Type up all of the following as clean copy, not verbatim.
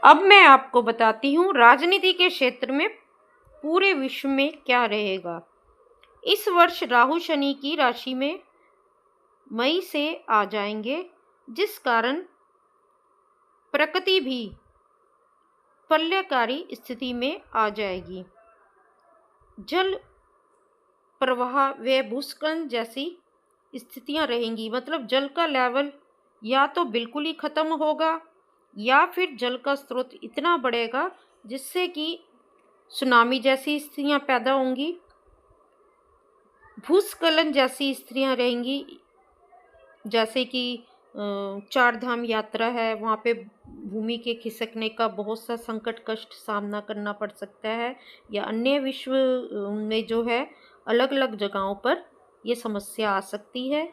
अब मैं आपको बताती हूँ राजनीति के क्षेत्र में पूरे विश्व में क्या रहेगा। इस वर्ष राहु शनि की राशि में मई से आ जाएंगे, जिस कारण प्रकृति भी प्रलयकारी स्थिति में आ जाएगी। जल प्रवाह व भूस्खलन जैसी स्थितियां रहेंगी, मतलब जल का लेवल या तो बिल्कुल ही खत्म होगा या फिर जल का स्रोत इतना बढ़ेगा जिससे कि सुनामी जैसी स्थितियां पैदा होंगी। भूस्खलन जैसी स्थितियां रहेंगी, जैसे कि चार धाम यात्रा है, वहाँ पे भूमि के खिसकने का बहुत सा संकट कष्ट सामना करना पड़ सकता है, या अन्य विश्व में जो है अलग अलग जगहों पर ये समस्या आ सकती है।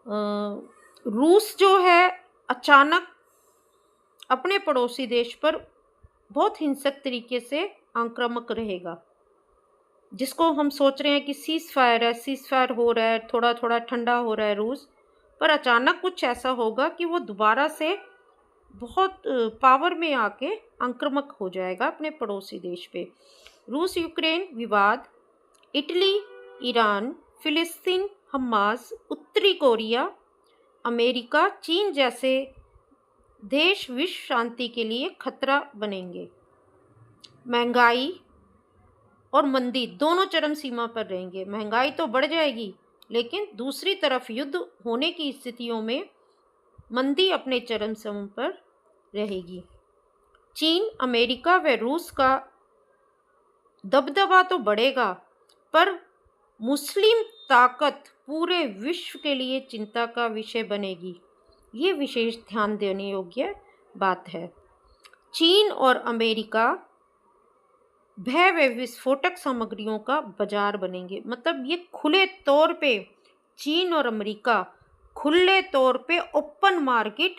रूस जो है अचानक अपने पड़ोसी देश पर बहुत हिंसक तरीके से आक्रामक रहेगा, जिसको हम सोच रहे हैं कि सीज फायर हो रहा है, थोड़ा थोड़ा ठंडा हो रहा है रूस, पर अचानक कुछ ऐसा होगा कि वो दोबारा से बहुत पावर में आके आक्रामक हो जाएगा अपने पड़ोसी देश पे। रूस यूक्रेन विवाद, इटली, ईरान, फिलिस्तीन, हमास, उत्तरी कोरिया, अमेरिका, चीन जैसे देश विश्व शांति के लिए खतरा बनेंगे। महंगाई और मंदी दोनों चरम सीमा पर रहेंगे। महंगाई तो बढ़ जाएगी, लेकिन दूसरी तरफ युद्ध होने की स्थितियों में मंदी अपने चरम सीमा पर रहेगी। चीन, अमेरिका व रूस का दबदबा तो बढ़ेगा, पर मुस्लिम ताकत पूरे विश्व के लिए चिंता का विषय बनेगी। ये विशेष ध्यान देने योग्य बात है। चीन और अमेरिका भय व विस्फोटक सामग्रियों का बाजार बनेंगे, मतलब ये खुले तौर पे चीन और अमेरिका खुले तौर पे ओपन मार्केट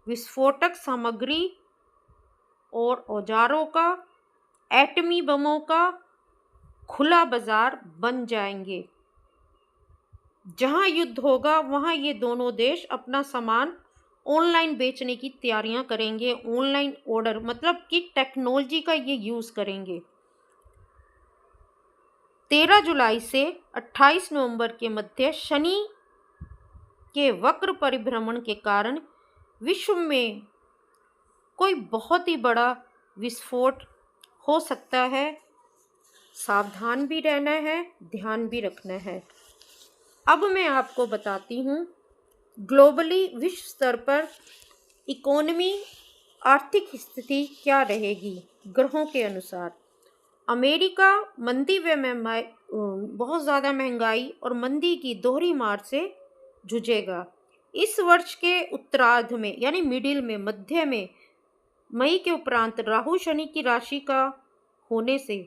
विस्फोटक सामग्री और औजारों का, एटमी बमों का खुला बाजार बन जाएंगे। जहां युद्ध होगा वहां ये दोनों देश अपना सामान ऑनलाइन बेचने की तैयारियां करेंगे। ऑनलाइन ऑर्डर मतलब कि टेक्नोलॉजी का ये यूज़ करेंगे। 13 जुलाई से 28 नवंबर के मध्य शनि के वक्र परिभ्रमण के कारण विश्व में कोई बहुत ही बड़ा विस्फोट हो सकता है। सावधान भी रहना है, ध्यान भी रखना है। अब मैं आपको बताती हूँ ग्लोबली विश्व स्तर पर इकोनॉमी आर्थिक स्थिति क्या रहेगी ग्रहों के अनुसार। अमेरिका मंदी व बहुत ज़्यादा महंगाई और मंदी की दोहरी मार से जूझेगा। इस वर्ष के उत्तरार्ध में यानी मिडिल में, मध्य में, मई के उपरांत राहु शनि की राशि का होने से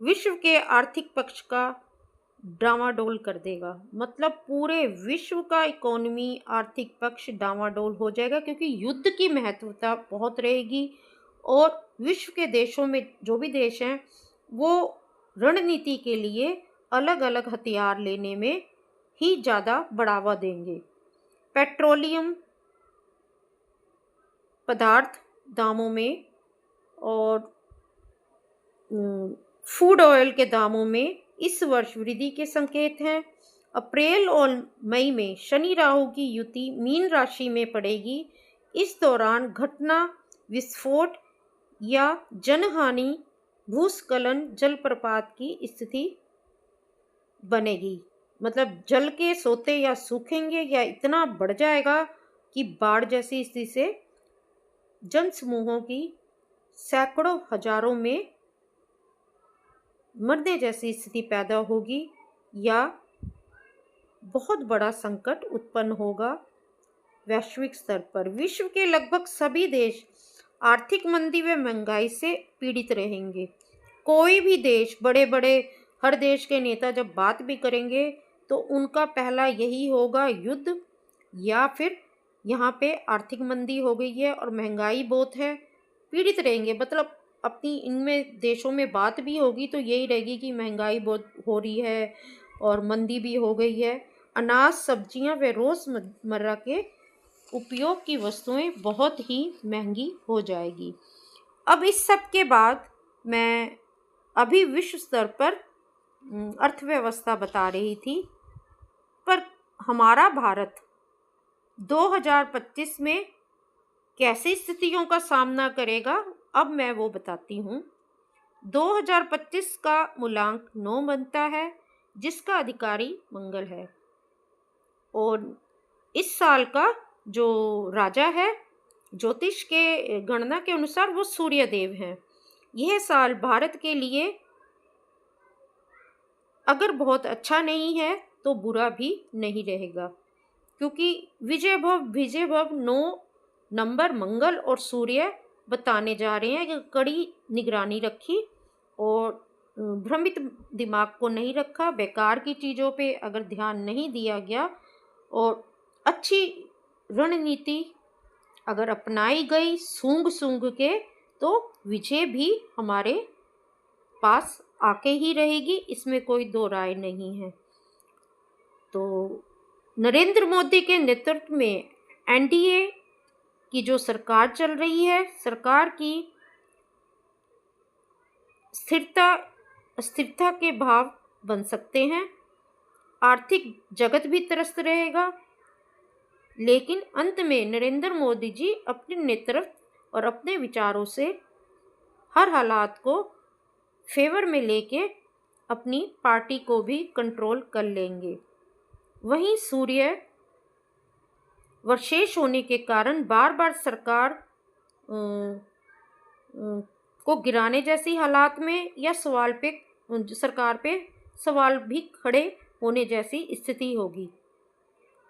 विश्व के आर्थिक पक्ष का डामाडोल कर देगा। मतलब पूरे विश्व का इकोनॉमी आर्थिक पक्ष डामाडोल हो जाएगा, क्योंकि युद्ध की महत्वता बहुत रहेगी और विश्व के देशों में जो भी देश हैं वो रणनीति के लिए अलग अलग हथियार लेने में ही ज़्यादा बढ़ावा देंगे। पेट्रोलियम पदार्थ दामों में और फूड ऑयल के दामों में इस वर्ष वृद्धि के संकेत हैं। अप्रैल और मई में शनि राहु की युति मीन राशि में पड़ेगी। इस दौरान घटना, विस्फोट या जनहानि, भूस्खलन, जलप्रपात की स्थिति बनेगी। मतलब जल के सोते या सूखेंगे या इतना बढ़ जाएगा कि बाढ़ जैसी स्थिति से जन समूहों की सैकड़ों हजारों में मरने जैसी स्थिति पैदा होगी या बहुत बड़ा संकट उत्पन्न होगा वैश्विक स्तर पर। विश्व के लगभग सभी देश आर्थिक मंदी व महंगाई से पीड़ित रहेंगे। कोई भी देश, बड़े बड़े हर देश के नेता जब बात भी करेंगे तो उनका पहला यही होगा युद्ध, या फिर यहाँ पे आर्थिक मंदी हो गई है और महंगाई बहुत है, पीड़ित रहेंगे। मतलब अपनी इनमें देशों में बात भी होगी तो यही रहेगी कि महंगाई बहुत हो रही है और मंदी भी हो गई है। अनाज, सब्जियां व रोज़मर्रा के उपयोग की वस्तुएं बहुत ही महंगी हो जाएगी। अब इस सब के बाद मैं अभी विश्व स्तर पर अर्थव्यवस्था बता रही थी, पर हमारा भारत 2025 में कैसी स्थितियों का सामना करेगा, अब मैं वो बताती हूँ। 2025 का मूलांक 9 बनता है, जिसका अधिकारी मंगल है, और इस साल का जो राजा है ज्योतिष के गणना के अनुसार वो सूर्य देव हैं। यह साल भारत के लिए अगर बहुत अच्छा नहीं है तो बुरा भी नहीं रहेगा, क्योंकि विजय भव 9 नंबर मंगल और सूर्य बताने जा रहे हैं कि कड़ी निगरानी रखी और भ्रमित दिमाग को नहीं रखा, बेकार की चीज़ों पे अगर ध्यान नहीं दिया गया और अच्छी रणनीति अगर अपनाई गई सूंघ सूंघ के, तो विजय भी हमारे पास आके ही रहेगी, इसमें कोई दो राय नहीं है। तो नरेंद्र मोदी के नेतृत्व में एनडीए की जो सरकार चल रही है, सरकार की स्थिरता के भाव बन सकते हैं, आर्थिक जगत भी त्रस्त रहेगा, लेकिन अंत में नरेंद्र मोदी जी अपने नेतृत्व और अपने विचारों से हर हालात को फेवर में लेके अपनी पार्टी को भी कंट्रोल कर लेंगे। वहीं सूर्य वर्षेश होने के कारण बार बार सरकार को गिराने जैसी हालात में या सरकार पे सवाल भी खड़े होने जैसी स्थिति होगी।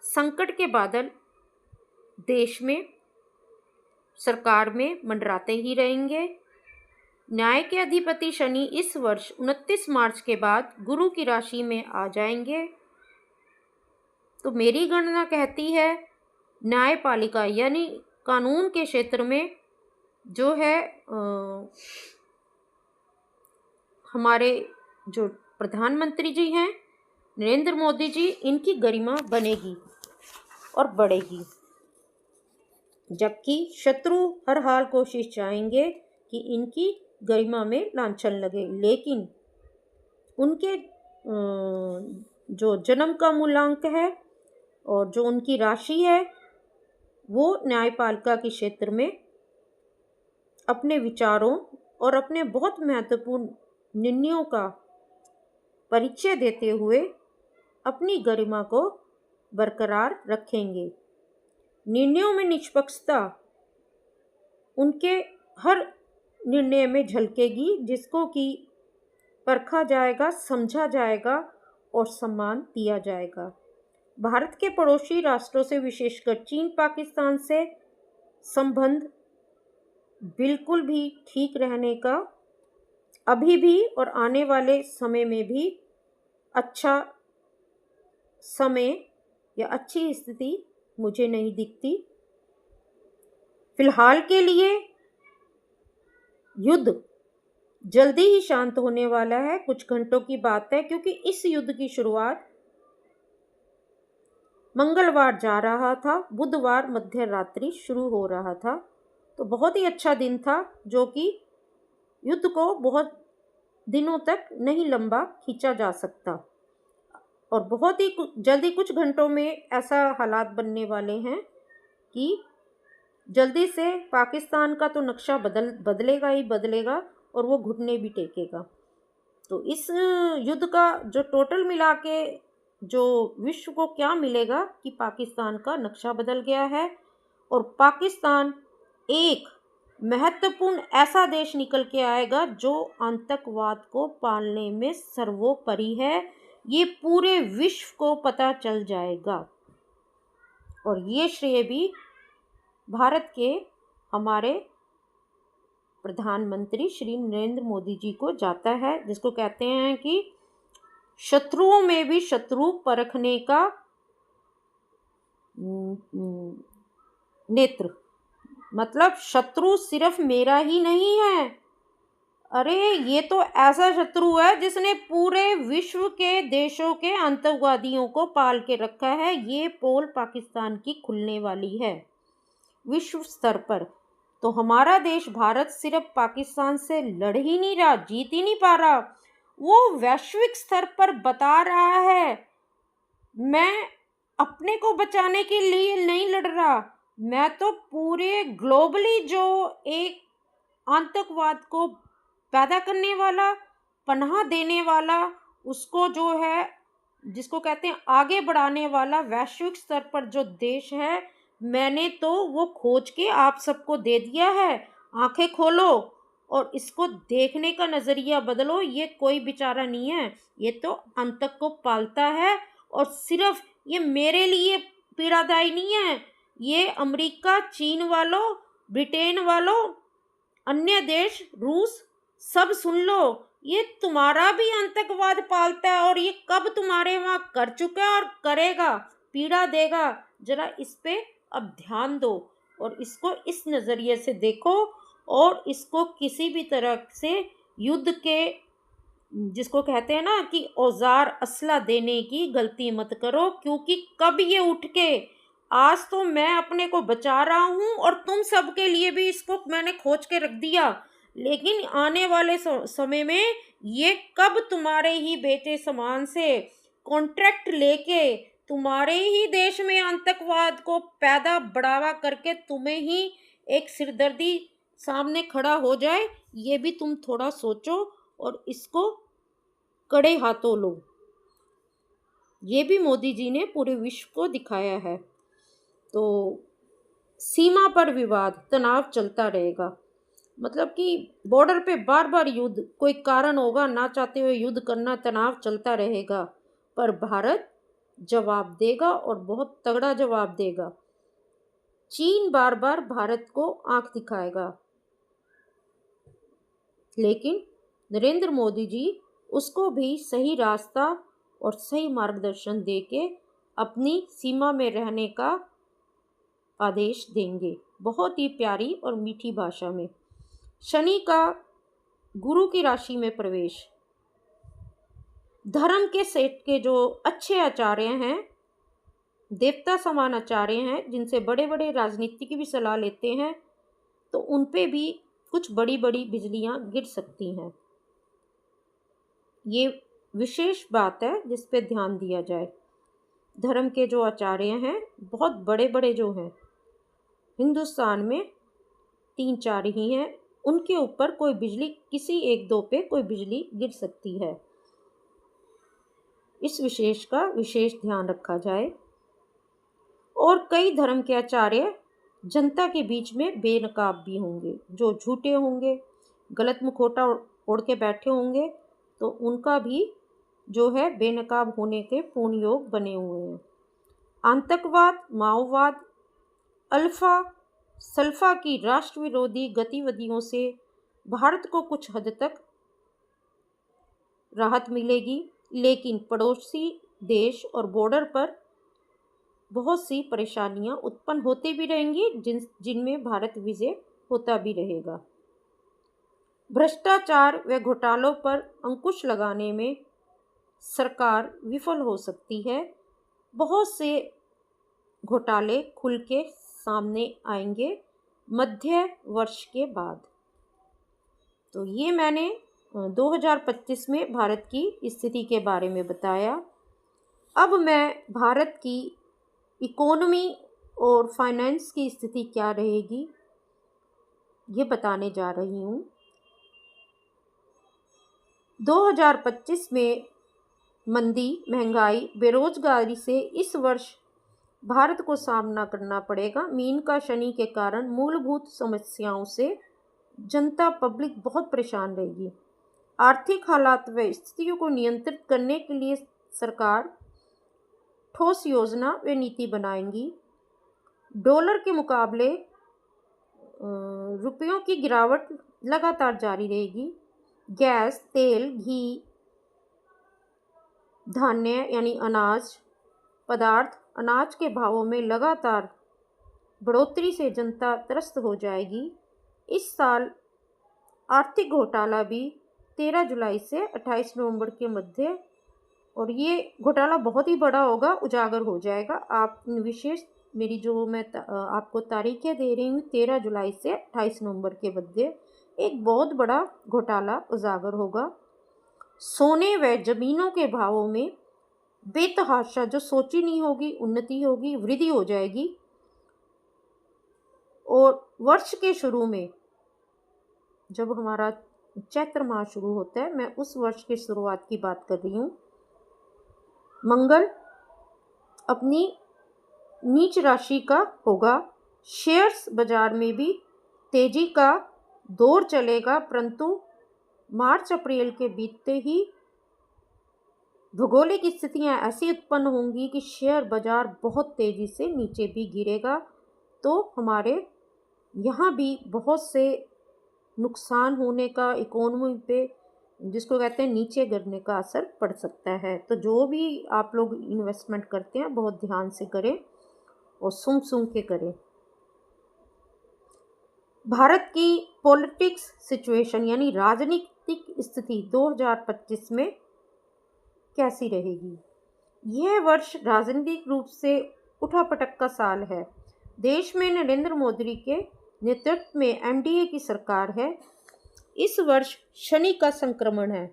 संकट के बादल देश में सरकार में मंडराते ही रहेंगे। न्याय के अधिपति शनि इस वर्ष 29 मार्च के बाद गुरु की राशि में आ जाएंगे। तो मेरी गणना कहती है न्यायपालिका यानी कानून के क्षेत्र में जो है हमारे जो प्रधानमंत्री जी हैं नरेंद्र मोदी जी, इनकी गरिमा बनेगी और बढ़ेगी, जबकि शत्रु हर हाल कोशिश चाहेंगे कि इनकी गरिमा में लांछन लगे। लेकिन उनके जो जन्म का मूलांक है और जो उनकी राशि है वो न्यायपालिका के क्षेत्र में अपने विचारों और अपने बहुत महत्वपूर्ण निर्णयों का परिचय देते हुए अपनी गरिमा को बरकरार रखेंगे। निर्णयों में निष्पक्षता उनके हर निर्णय में झलकेगी, जिसको कि परखा जाएगा, समझा जाएगा और सम्मान दिया जाएगा। भारत के पड़ोसी राष्ट्रों से विशेषकर चीन पाकिस्तान से संबंध बिल्कुल भी ठीक रहने का अभी भी और आने वाले समय में भी अच्छा समय या अच्छी स्थिति मुझे नहीं दिखती। फिलहाल के लिए युद्ध जल्दी ही शांत होने वाला है, कुछ घंटों की बात है, क्योंकि इस युद्ध की शुरुआत मंगलवार जा रहा था, बुधवार मध्य रात्रि शुरू हो रहा था। तो बहुत ही अच्छा दिन था, जो कि युद्ध को बहुत दिनों तक नहीं लंबा खींचा जा सकता, और बहुत ही जल्दी कुछ घंटों में ऐसा हालात बनने वाले हैं कि जल्दी से पाकिस्तान का तो नक्शा बदलेगा ही बदलेगा और वो घुटने भी टेकेगा। तो इस युद्ध का जो टोटल मिला के जो विश्व को क्या मिलेगा कि पाकिस्तान का नक्शा बदल गया है और पाकिस्तान एक महत्वपूर्ण ऐसा देश निकल के आएगा जो आतंकवाद को पालने में सर्वोपरि है। ये पूरे विश्व को पता चल जाएगा, और ये श्रेय भी भारत के हमारे प्रधानमंत्री श्री नरेंद्र मोदी जी को जाता है, जिसको कहते हैं कि शत्रुओं में भी शत्रु परखने का नेत्र। मतलब शत्रु सिर्फ मेरा ही नहीं है, अरे ये तो ऐसा शत्रु है जिसने पूरे विश्व के देशों के आतंकवादियों को पाल के रखा है। ये पोल पाकिस्तान की खुलने वाली है विश्व स्तर पर। तो हमारा देश भारत सिर्फ पाकिस्तान से लड़ ही नहीं रहा, जीत ही नहीं पा रहा, वो वैश्विक स्तर पर बता रहा है मैं अपने को बचाने के लिए नहीं लड़ रहा, मैं तो पूरे ग्लोबली जो एक आतंकवाद को पैदा करने वाला, पनाह देने वाला, उसको जो है जिसको कहते हैं आगे बढ़ाने वाला वैश्विक स्तर पर जो देश है, मैंने तो वो खोज के आप सबको दे दिया है। आंखें खोलो और इसको देखने का नज़रिया बदलो। ये कोई बेचारा नहीं है, ये तो आतंक को पालता है। और सिर्फ ये मेरे लिए पीड़ादायी नहीं है, ये अमेरिका, चीन वालों, ब्रिटेन वालों, अन्य देश, रूस, सब सुन लो, ये तुम्हारा भी आतंकवाद पालता है और ये कब तुम्हारे वहाँ कर चुका है और करेगा, पीड़ा देगा। जरा इस पे अब ध्यान दो और इसको इस नज़रिए से देखो और इसको किसी भी तरह से युद्ध के जिसको कहते हैं ना कि औजार असला देने की गलती मत करो, क्योंकि कब ये उठ के आज तो मैं अपने को बचा रहा हूँ और तुम सबके लिए भी इसको मैंने खोज के रख दिया, लेकिन आने वाले समय में ये कब तुम्हारे ही बेटे समान से कॉन्ट्रैक्ट लेके तुम्हारे ही देश में आतंकवाद को पैदा बढ़ावा करके तुम्हें ही एक सिरदर्दी सामने खड़ा हो जाए, ये भी तुम थोड़ा सोचो और इसको कड़े हाथों लो। ये भी मोदी जी ने पूरे विश्व को दिखाया है। तो सीमा पर विवाद, तनाव चलता रहेगा, मतलब कि बॉर्डर पे बार बार युद्ध, कोई कारण होगा ना चाहते हुए युद्ध करना, तनाव चलता रहेगा, पर भारत जवाब देगा और बहुत तगड़ा जवाब देगा। चीन बार बार भारत को आंख दिखाएगा, लेकिन नरेंद्र मोदी जी उसको भी सही रास्ता और सही मार्गदर्शन देके अपनी सीमा में रहने का आदेश देंगे, बहुत ही प्यारी और मीठी भाषा में। शनि का गुरु की राशि में प्रवेश, धर्म के सेठ के जो अच्छे आचार्य हैं, देवता समान आचार्य हैं, जिनसे बड़े बड़े राजनीति की भी सलाह लेते हैं, तो उन पे भी कुछ बड़ी बड़ी बिजलियां गिर सकती हैं। ये विशेष बात है जिस पे ध्यान दिया जाए। धर्म के जो आचार्य हैं, बहुत बड़े बड़े जो हैं, हिंदुस्तान में 3-4 ही हैं, उनके ऊपर कोई बिजली, किसी 1-2 पे कोई बिजली गिर सकती है। इस विशेष का विशेष ध्यान रखा जाए। और कई धर्म के आचार्य जनता के बीच में बेनकाब भी होंगे, जो झूठे होंगे, गलत मुखौटा ओढ़ के बैठे होंगे, तो उनका भी जो है बेनकाब होने के पूर्ण योग बने हुए हैं। आतंकवाद, माओवाद, अल्फा सल्फा की राष्ट्र विरोधी गतिविधियों से भारत को कुछ हद तक राहत मिलेगी, लेकिन पड़ोसी देश और बॉर्डर पर बहुत सी परेशानियां उत्पन्न होती भी रहेंगी, जिनमें भारत विजय होता भी रहेगा। भ्रष्टाचार व घोटालों पर अंकुश लगाने में सरकार विफल हो सकती है। बहुत से घोटाले खुल के सामने आएंगे मध्य वर्ष के बाद। तो ये मैंने 2025 में भारत की स्थिति के बारे में बताया। अब मैं भारत की इकोनॉमी और फाइनेंस की स्थिति क्या रहेगी ये बताने जा रही हूँ। 2025 में मंदी, महंगाई, बेरोजगारी से इस वर्ष भारत को सामना करना पड़ेगा। मीन का शनि के कारण मूलभूत समस्याओं से जनता पब्लिक बहुत परेशान रहेगी। आर्थिक हालात व स्थितियों को नियंत्रित करने के लिए सरकार ठोस योजना व नीति बनाएंगी। डॉलर के मुकाबले रुपयों की गिरावट लगातार जारी रहेगी। गैस, तेल, घी, धान्य यानी अनाज पदार्थ, अनाज के भावों में लगातार बढ़ोतरी से जनता त्रस्त हो जाएगी। इस साल आर्थिक घोटाला भी 13 जुलाई से 28 नवंबर के मध्य, और ये घोटाला बहुत ही बड़ा होगा, उजागर हो जाएगा। आप विशेष मेरी जो मैं आपको तारीखें दे रही हूँ, 13 जुलाई से 28 नवंबर के मध्य एक बहुत बड़ा घोटाला उजागर होगा। सोने व जमीनों के भावों में बेतहाशा, जो सोची नहीं होगी, उन्नति होगी, वृद्धि हो जाएगी। और वर्ष के शुरू में जब हमारा चैत्र माह शुरू होता है, मैं उस वर्ष की शुरुआत की बात कर रही हूँ, मंगल अपनी नीच राशि का होगा। शेयर्स बाजार में भी तेजी का दौर चलेगा, परंतु मार्च अप्रैल के बीतते ही भौगोलिक स्थितियां ऐसी उत्पन्न होंगी कि शेयर बाजार बहुत तेज़ी से नीचे भी गिरेगा। तो हमारे यहाँ भी बहुत से नुकसान होने का, इकोनॉमी पे जिसको कहते हैं नीचे गिरने का असर पड़ सकता है। तो जो भी आप लोग इन्वेस्टमेंट करते हैं बहुत ध्यान से करें और सूंघ के करें। भारत की पॉलिटिक्स सिचुएशन यानी राजनीतिक स्थिति 2025 में कैसी रहेगी? यह वर्ष राजनीतिक रूप से उठापटक का साल है। देश में नरेंद्र मोदी के नेतृत्व में एनडीए की सरकार है। इस वर्ष शनि का संक्रमण है,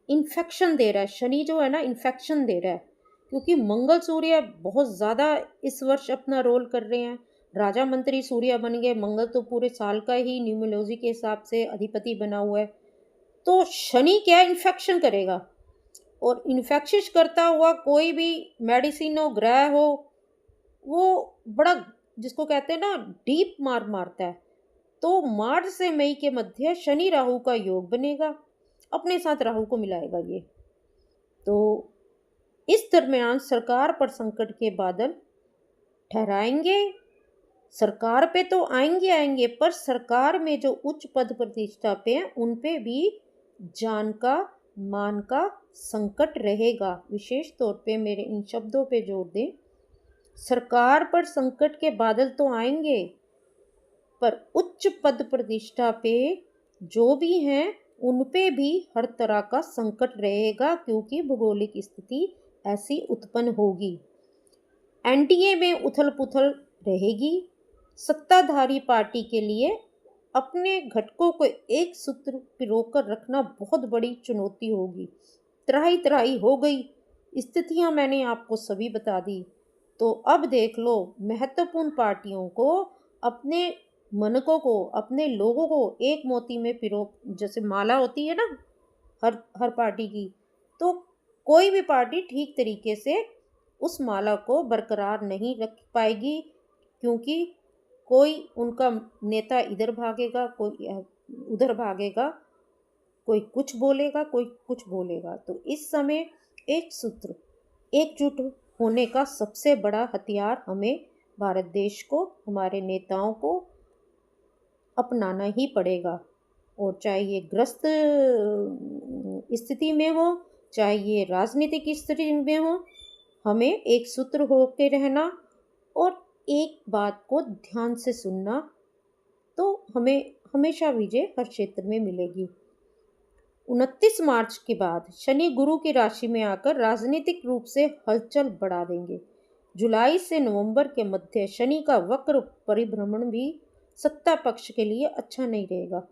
इन्फेक्शन दे रहा है। शनि जो है ना, इन्फेक्शन दे रहा है, क्योंकि मंगल सूर्य बहुत ज़्यादा इस वर्ष अपना रोल कर रहे हैं। राजा मंत्री सूर्य बन गए, मंगल तो पूरे साल का ही न्यूमरोलॉजी के हिसाब से अधिपति बना हुआ है। तो शनि क्या इन्फेक्शन करेगा, और इन्फेक्शिश करता हुआ कोई भी मेडिसिन हो, ग्रह हो, वो बड़ा जिसको कहते हैं ना डीप मार मारता है। तो मार्च से मई के मध्य शनि राहु का योग बनेगा, अपने साथ राहु को मिलाएगा ये। तो इस दरमियान सरकार पर संकट के बादल ठहराएंगे। सरकार पे तो आएंगे, पर सरकार में जो उच्च पद प्रतिष्ठा पे हैं उन पे भी जान का, मान का संकट रहेगा। विशेष तौर पे मेरे इन शब्दों पे जोर दें। सरकार पर संकट के बादल तो आएंगे, पर उच्च पद प्रतिष्ठा पे जो भी हैं उन पे भी हर तरह का संकट रहेगा, क्योंकि भौगोलिक स्थिति ऐसी उत्पन्न होगी। एनडीए में उथल पुथल रहेगी। सत्ताधारी पार्टी के लिए अपने घटकों को एक सूत्र पिरोकर रखना बहुत बड़ी चुनौती होगी। त्राही त्राही हो गई स्थितियां मैंने आपको सभी बता दी। तो अब देख लो, महत्वपूर्ण पार्टियों को अपने मनकों को, अपने लोगों को एक मोती में पिरो, जैसे माला होती है ना हर पार्टी की, तो कोई भी पार्टी ठीक तरीके से उस माला को बरकरार नहीं रख पाएगी, क्योंकि कोई उनका नेता इधर भागेगा, कोई उधर भागेगा, कोई कुछ बोलेगा, कोई कुछ बोलेगा। तो इस समय एक सूत्र, एकजुट होने का सबसे बड़ा हथियार हमें भारत देश को, हमारे नेताओं को अपनाना ही पड़ेगा। और चाहे ये ग्रस्त स्थिति में हो, चाहे ये राजनीतिक स्थिति में हो, हमें एक सूत्र होकर रहना और एक बात को ध्यान से सुनना, तो हमें हमेशा विजय हर क्षेत्र में मिलेगी। 29 मार्च के बाद शनि गुरु की राशि में आकर राजनीतिक रूप से हलचल बढ़ा देंगे। जुलाई से नवंबर के मध्य शनि का वक्र परिभ्रमण भी सत्ता पक्ष के लिए अच्छा नहीं रहेगा,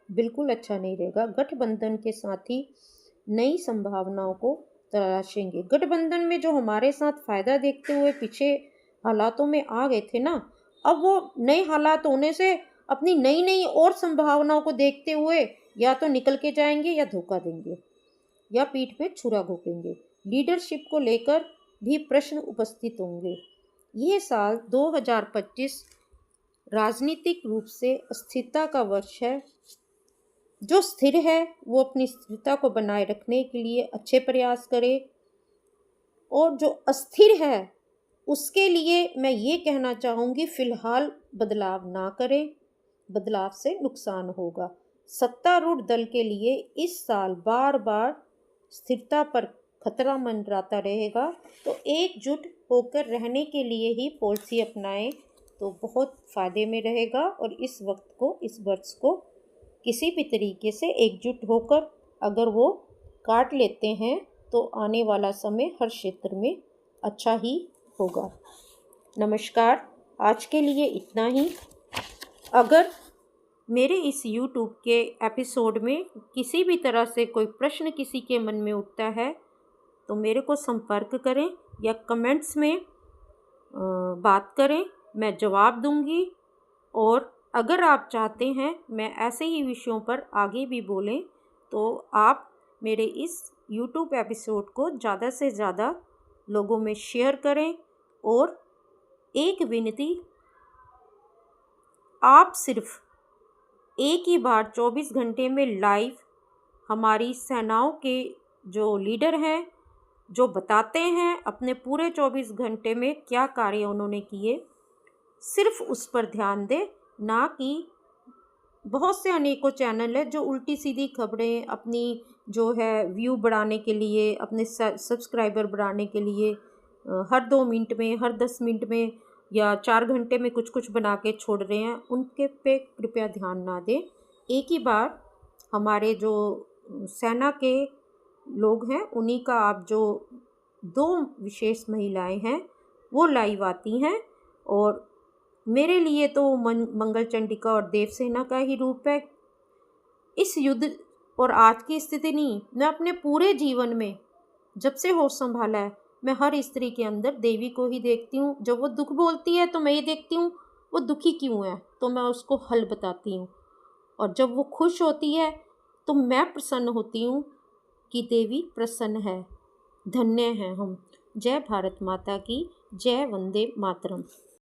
बिल्कुल अच्छा नहीं रहेगा। गठबंधन के साथी नई संभावनाओं को तलाशेंगे। गठबंधन में जो हमारे साथ फायदा देखते हुए पीछे हालातों में आ गए थे ना, अब वो नए हालात होने से अपनी नई नई और संभावनाओं को देखते हुए या तो निकल के जाएंगे, या धोखा देंगे, या पीठ पे छुरा घोंपेंगे। लीडरशिप को लेकर भी प्रश्न उपस्थित होंगे। यह साल 2025 राजनीतिक रूप से स्थिरता का वर्ष है। जो स्थिर है वो अपनी स्थिरता को बनाए रखने के लिए अच्छे प्रयास करे, और जो अस्थिर है उसके लिए मैं ये कहना चाहूँगी फिलहाल बदलाव ना करें, बदलाव से नुकसान होगा। सत्तारूढ़ दल के लिए इस साल बार बार स्थिरता पर खतरा मंडराता रहेगा, तो एकजुट होकर रहने के लिए ही पॉलिसी अपनाएं तो बहुत फ़ायदे में रहेगा। और इस वक्त को, इस वर्ष को किसी भी तरीके से एकजुट होकर अगर वो काट लेते हैं तो आने वाला समय हर क्षेत्र में अच्छा ही होगा। नमस्कार, आज के लिए इतना ही। अगर मेरे इस YouTube के एपिसोड में किसी भी तरह से कोई प्रश्न किसी के मन में उठता है तो मेरे को संपर्क करें या कमेंट्स में बात करें, मैं जवाब दूंगी। और अगर आप चाहते हैं मैं ऐसे ही विषयों पर आगे भी बोलें तो आप मेरे इस YouTube एपिसोड को ज़्यादा से ज़्यादा लोगों में शेयर करें। और एक विनती, आप सिर्फ एक ही बार 24 घंटे में लाइव हमारी सेनाओं के जो लीडर हैं, जो बताते हैं अपने पूरे 24 घंटे में क्या कार्य उन्होंने किए, सिर्फ उस पर ध्यान दें। ना कि बहुत से अनेकों चैनल है जो उल्टी सीधी खबरें अपनी जो है व्यू बढ़ाने के लिए, अपने सब्सक्राइबर बढ़ाने के लिए हर 2 मिनट में, हर 10 मिनट में या 4 घंटे में कुछ कुछ बना के छोड़ रहे हैं, उनके पे कृपया ध्यान ना दें। एक ही बार हमारे जो सेना के लोग हैं उन्हीं का आप जो 2 विशेष महिलाएं हैं वो लाइव आती हैं। और मेरे लिए तो मंगल चंडिका और देवसेना का ही रूप है। इस युद्ध और आज की स्थिति नहीं, मैं अपने पूरे जीवन में जब से होश संभाला है मैं हर स्त्री के अंदर देवी को ही देखती हूँ। जब वो दुख बोलती है तो मैं ये देखती हूँ वो दुखी क्यों है, तो मैं उसको हल बताती हूँ। और जब वो खुश होती है तो मैं प्रसन्न होती हूँ कि देवी प्रसन्न है। धन्य हैं हम। जय भारत माता की जय। वंदे मातरम।